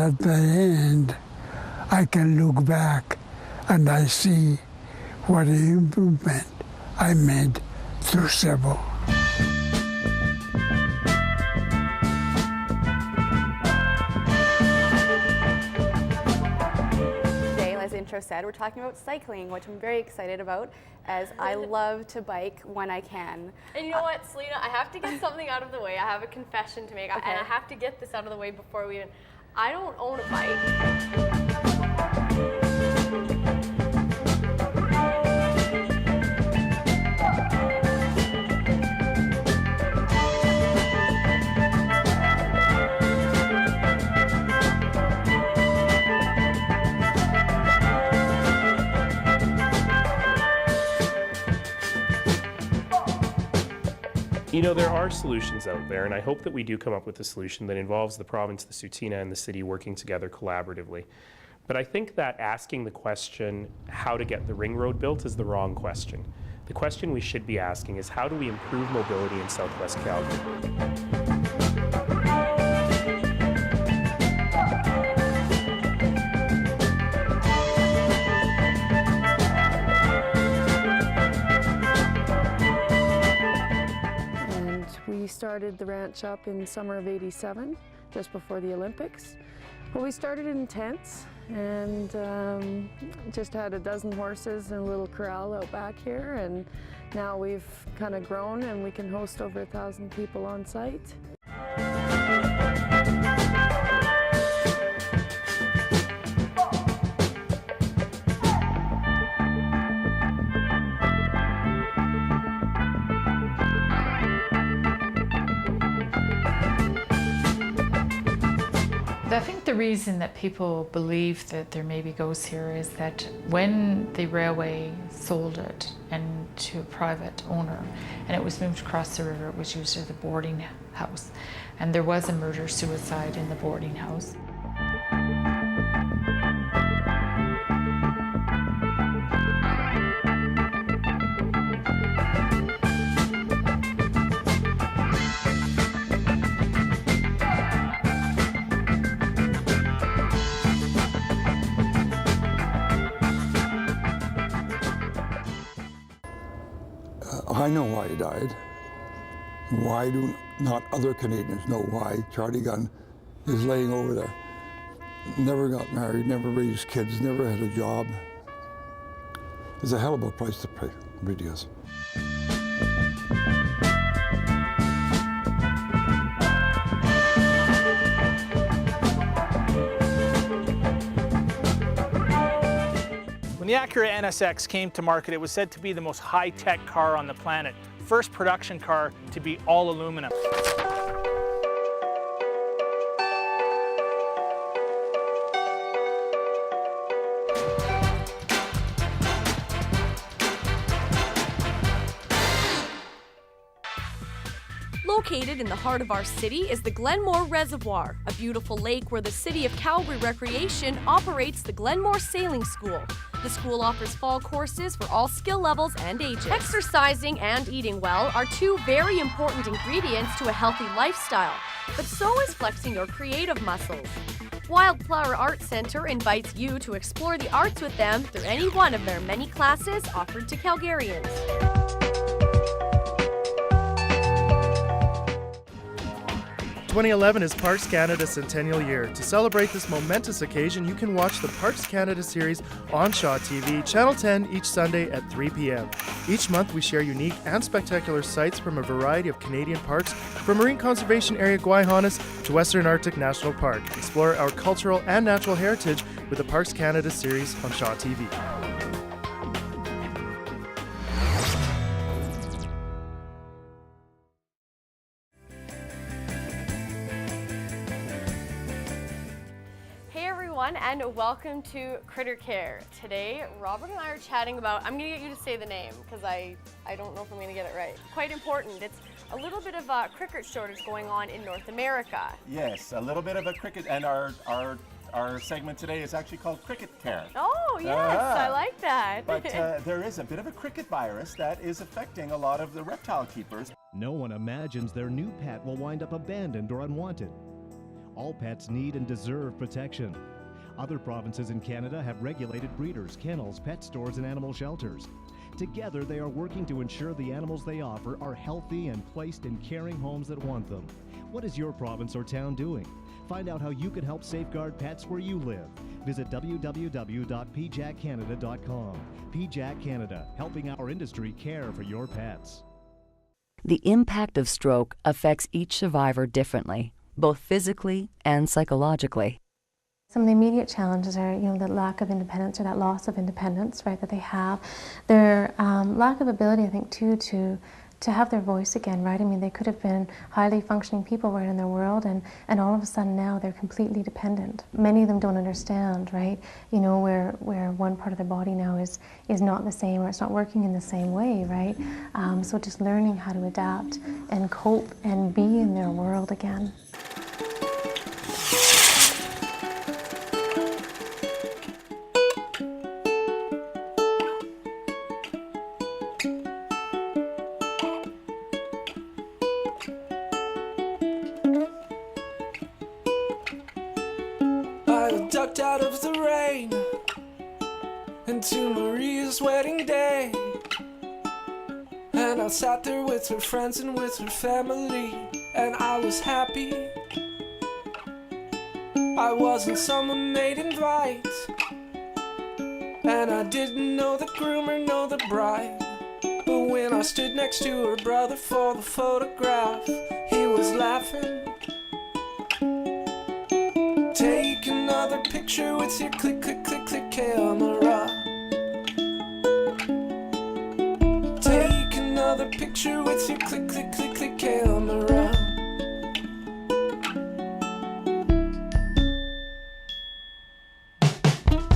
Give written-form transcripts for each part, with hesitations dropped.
at the end, I can look back and I see what improvement I made through several. Today, as the intro said, we're talking about cycling, which I'm very excited about, as I love to bike when I can. And you know what, Selena, I have to get something out of the way. I have a confession to make, Okay. and I have to get this out of the way before we even... I don't own a bike. You know, there are solutions out there, and I hope that we do come up with a solution that involves the province, the Tsuut'ina, and the city working together collaboratively. But I think that asking the question, how to get the ring road built, is the wrong question. The question we should be asking is, how do we improve mobility in Southwest Calgary? We started the ranch up in summer of '87, just before the Olympics. Well, we started in tents and just had a dozen horses and a little corral out back here, and now we've kind of grown and we can host over 1,000 people on site. I think the reason that people believe that there maybe goes here is that when the railway sold it and to a private owner and it was moved across the river, it was used as a boarding house, and there was a murder-suicide in the boarding house. I know why he died. Why do not other Canadians know why Charlie Gunn is laying over there? Never got married, never raised kids, never had a job. It's a hell of a price to pay, it really is. When the Acura NSX came to market, it was said to be the most high-tech car on the planet. First production car to be all aluminum. Located in the heart of our city is the Glenmore Reservoir, a beautiful lake where the City of Calgary Recreation operates the Glenmore Sailing School. The school offers fall courses for all skill levels and ages. Exercising and eating well are two very important ingredients to a healthy lifestyle, but so is flexing your creative muscles. Wildflower Art Centre invites you to explore the arts with them through any one of their many classes offered to Calgarians. 2011 is Parks Canada's centennial year. To celebrate this momentous occasion, you can watch the Parks Canada series on Shaw TV, Channel 10, each Sunday at 3 p.m. Each month, we share unique and spectacular sights from a variety of Canadian parks, from Marine Conservation Area Guayhanas to Western Arctic National Park. Explore our cultural and natural heritage with the Parks Canada series on Shaw TV. And welcome to Critter Care. Today, Robert and I are chatting about, I'm going to get you to say the name because I don't know if I'm going to get it right. Quite important. It's a little bit of a cricket shortage going on in North America. Yes, a little bit of a cricket, and our segment today is actually called Cricket Care. Oh, yes, I like that. But there is a bit of a cricket virus that is affecting a lot of the reptile keepers. No one imagines their new pet will wind up abandoned or unwanted. All pets need and deserve protection. Other provinces in Canada have regulated breeders, kennels, pet stores, and animal shelters. Together, they are working to ensure the animals they offer are healthy and placed in caring homes that want them. What is your province or town doing? Find out how you can help safeguard pets where you live. Visit www.pjackcanada.com. PJAC Canada, helping our industry care for your pets. The impact of stroke affects each survivor differently, both physically and psychologically. Some of the immediate challenges are, the lack of independence or that loss of independence, right, that they have. Their lack of ability, I think, too, to have their voice again, right? I mean, they could have been highly functioning people right in their world, and all of a sudden now they're completely dependent. Many of them don't understand, right? Where one part of their body now is not the same, or it's not working in the same way, right? So just learning how to adapt and cope and be in their world again. Ducked out of the rain into Maria's wedding day, and I sat there with her friends and with her family, and I was happy. I wasn't someone they'd invite, and I didn't know the groom or know the bride, but when I stood next to her brother for the photograph, he was laughing. Take another picture with your click, click, click, click camera. Take another picture with your click, click, click, click camera.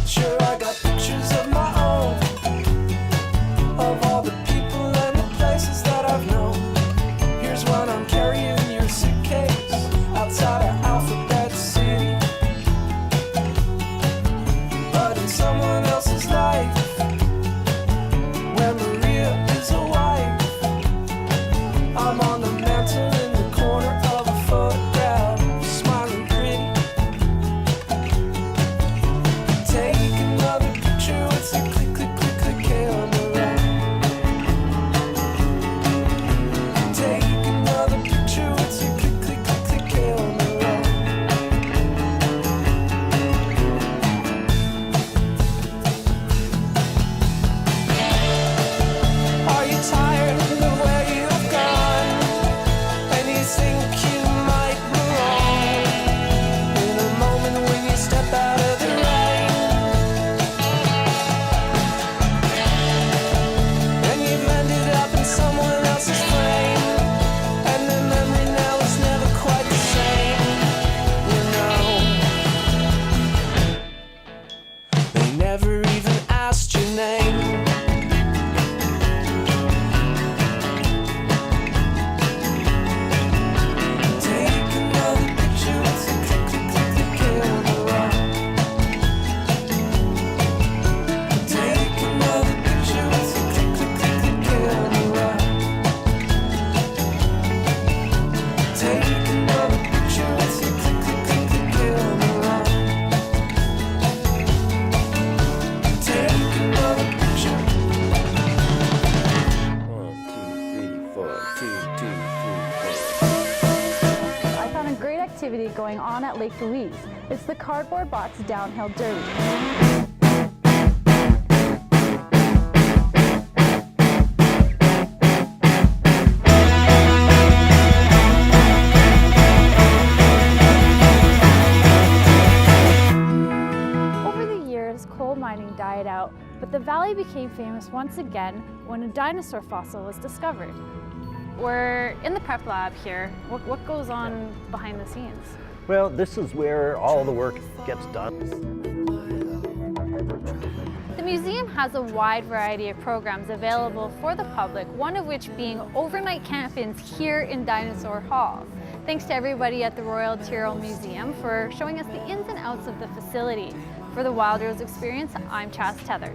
Sure, I got pictures of my own, of all the people and the places that I've known. Here's one I'm carrying in your suitcase outside of Alphabet City. Someone else's life, where Maria is a wife. I'm on the mantle in the corner of a photograph, smiling pretty. Take another picture with your click, click, click, click camera. Take another picture with your click, click, click, click camera. Tired of the way you've gone, and you think you might belong in a moment when you step out of the rain, and you've ended up in someone else's frame, and the memory now is never quite the same. They never even asked your name. Going on at Lake Louise. It's the Cardboard Box Downhill Derby. Over the years, coal mining died out, but the valley became famous once again when a dinosaur fossil was discovered. We're in the prep lab here. What goes on behind the scenes? Well, this is where all the work gets done. The museum has a wide variety of programs available for the public, one of which being overnight camp-ins here in Dinosaur Hall. Thanks to everybody at the Royal Tyrrell Museum for showing us the ins and outs of the facility. For the Wild Rose Experience, I'm Teather.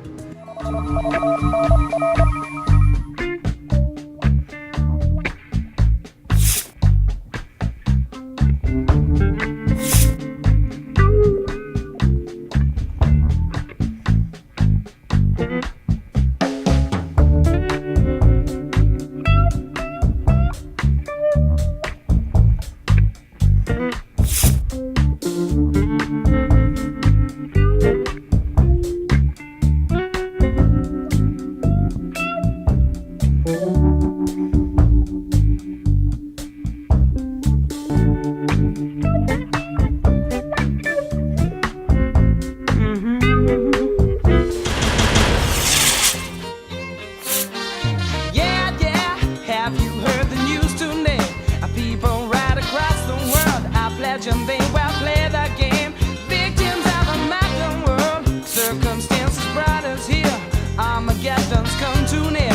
bright as here. Armageddon's come too near,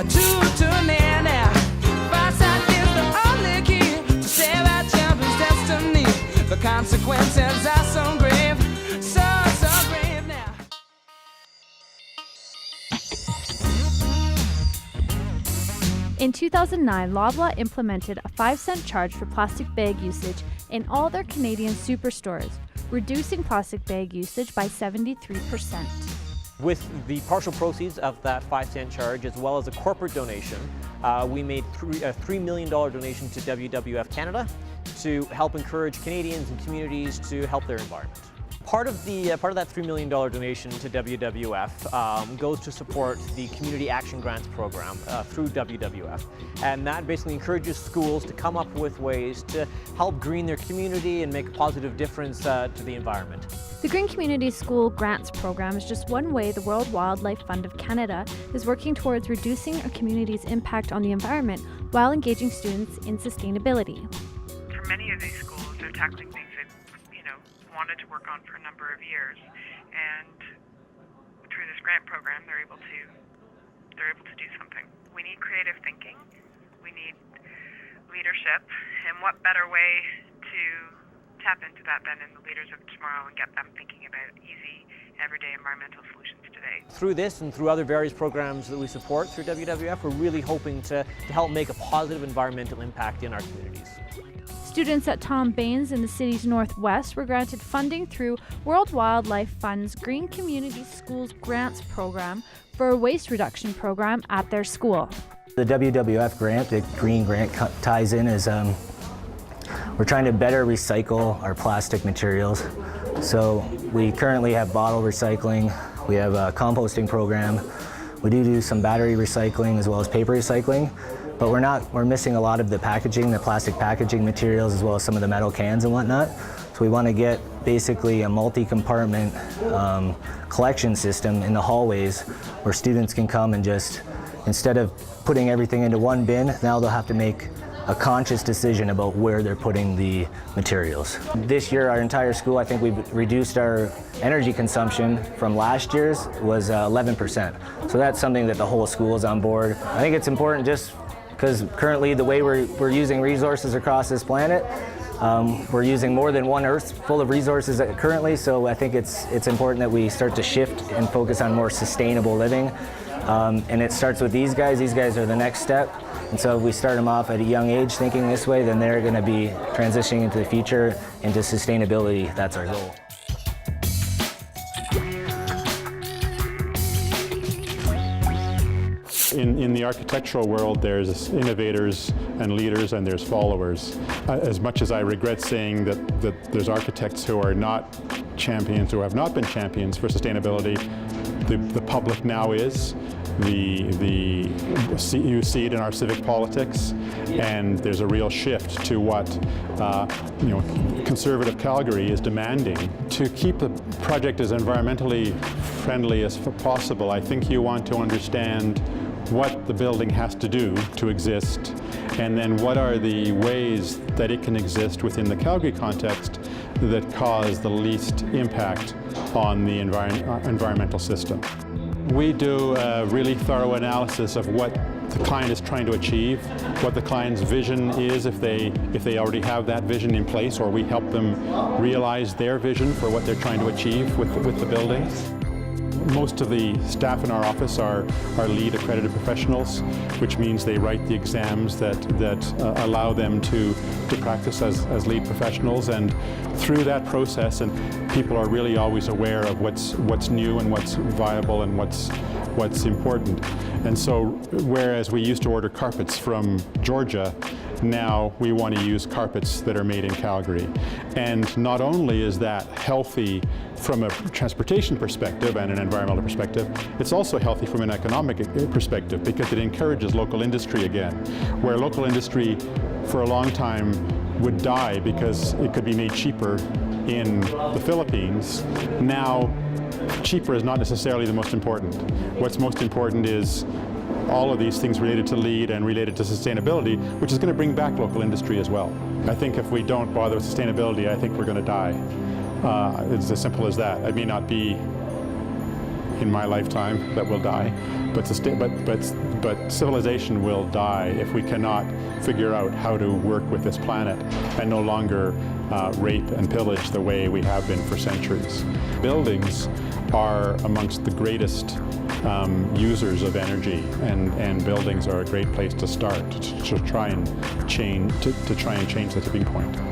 too near now. Fireside is the only key to save our children's destiny. The consequences are so grave, so grave now. In 2009, Loblaw implemented a 5-cent charge for plastic bag usage in all their Canadian superstores, reducing plastic bag usage by 73%. With the partial proceeds of that 5-cent charge, as well as a corporate donation, we made a $3 million donation to WWF Canada to help encourage Canadians and communities to help their environment. Part of that $3 million donation to WWF goes to support the Community Action Grants program through WWF. And that basically encourages schools to come up with ways to help green their community and make a positive difference to the environment. The Green Community School Grants Program is just one way the World Wildlife Fund of Canada is working towards reducing a community's impact on the environment while engaging students in sustainability. For many of these schools, they're tackling things that, wanted to work on for a number of years, and through this grant program, they're able to do something. We need creative thinking. We need leadership, and what better way to tap into that than in the leaders of tomorrow and get them thinking about easy, everyday environmental solutions today. Through this and through other various programs that we support through WWF, we're really hoping to help make a positive environmental impact in our communities. Students at Tom Baines in the city's northwest were granted funding through World Wildlife Fund's Green Community Schools Grants program for a waste reduction program at their school. The WWF grant, the Green Grant ties in is we're trying to better recycle our plastic materials. So we currently have bottle recycling, we have a composting program, we do some battery recycling as well as paper recycling. But we're missing a lot of the packaging, the plastic packaging materials, as well as some of the metal cans and whatnot. So we want to get basically a multi-compartment collection system in the hallways where students can come and just, instead of putting everything into one bin, now they'll have to make a conscious decision about where they're putting the materials. This year, our entire school, I think we've reduced our energy consumption from last year's was 11%. So that's something that the whole school is on board. I think it's important just because currently the way we're using resources across this planet, we're using more than one Earth full of resources currently, so I think it's important that we start to shift and focus on more sustainable living. And it starts with these guys. These guys are the next step. And so if we start them off at a young age thinking this way, then they're going to be transitioning into the future, into sustainability. That's our goal. In the architectural world, there's innovators and leaders and there's followers. As much as I regret saying that there's architects who are not champions or have not been champions for sustainability, the public now is. You see it in our civic politics, and there's a real shift to what conservative Calgary is demanding. To keep the project as environmentally friendly as possible, I think you want to understand what the building has to do to exist, and then what are the ways that it can exist within the Calgary context that cause the least impact on the environmental system. We do a really thorough analysis of what the client is trying to achieve, what the client's vision is if they already have that vision in place, or we help them realize their vision for what they're trying to achieve with the building. Most of the staff in our office are LEED accredited professionals, which means they write the exams that allow them to practice as LEED professionals. And through that process, and people are really always aware of what's new and what's viable and what's important. And so, whereas we used to order carpets from Georgia, now we want to use carpets that are made in Calgary. And not only is that healthy from a transportation perspective and an environmental perspective, it's also healthy from an economic perspective because it encourages local industry again. Where local industry for a long time would die because it could be made cheaper in the Philippines, now cheaper is not necessarily the most important. What's most important is all of these things related to LEED and related to sustainability, which is going to bring back local industry as well. I think if we don't bother with sustainability, I think we're going to die. It's as simple as that. It may not be in my lifetime that will die, but civilization will die if we cannot figure out how to work with this planet and no longer rape and pillage the way we have been for centuries. Buildings are amongst the greatest users of energy, and buildings are a great place to start to try and change the tipping point.